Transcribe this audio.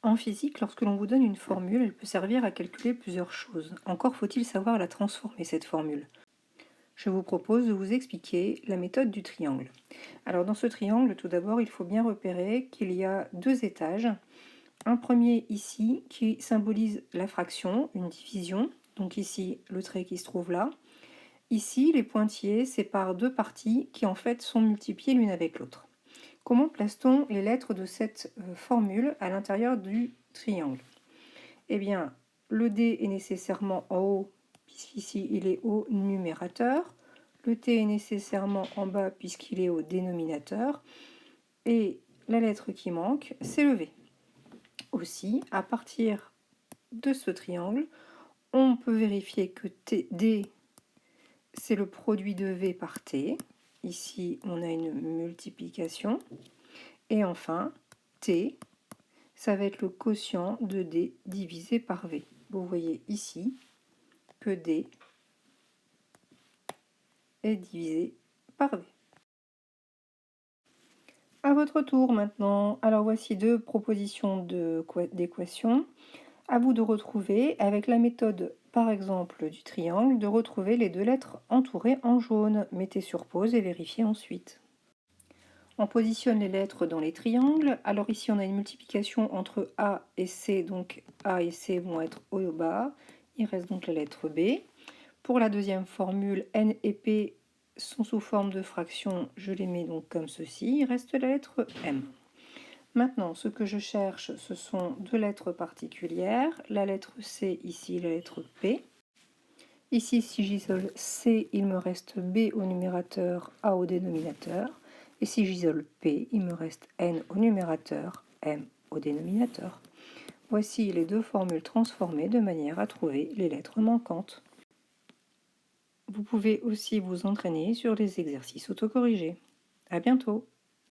En physique, lorsque l'on vous donne une formule, elle peut servir à calculer plusieurs choses. Encore faut-il savoir la transformer, cette formule. Je vous propose de vous expliquer la méthode du triangle. Alors dans ce triangle, tout d'abord, il faut bien repérer qu'il y a deux étages. Un premier ici qui symbolise la fraction, une division. Donc ici, le trait qui se trouve là. Ici, les pointillés séparent deux parties qui en fait sont multipliées l'une avec l'autre. Comment place-t-on les lettres de cette formule à l'intérieur du triangle? Eh bien, le D est nécessairement en haut, puisqu'ici il est au numérateur. Le T est nécessairement en bas, puisqu'il est au dénominateur. Et la lettre qui manque, c'est le V. Aussi, à partir de ce triangle, on peut vérifier que D, c'est le produit de V par T. Ici, on a une multiplication. Et enfin, T, ça va être le quotient de D divisé par V. Vous voyez ici que D est divisé par V. À votre tour maintenant. Alors voici deux propositions d'équations. À vous de retrouver, avec la méthode par exemple du triangle, de retrouver les deux lettres entourées en jaune. Mettez sur pause et vérifiez ensuite. On positionne les lettres dans les triangles. Alors ici on a une multiplication entre A et C, donc A et C vont être haut et bas. Il reste donc la lettre B. Pour la deuxième formule, N et P sont sous forme de fractions, je les mets donc comme ceci. Il reste la lettre M. Maintenant, ce que je cherche, ce sont deux lettres particulières. La lettre C ici, la lettre P. Ici, si j'isole C, il me reste B au numérateur, A au dénominateur. Et si j'isole P, il me reste N au numérateur, M au dénominateur. Voici les deux formules transformées de manière à trouver les lettres manquantes. Vous pouvez aussi vous entraîner sur les exercices autocorrigés. À bientôt!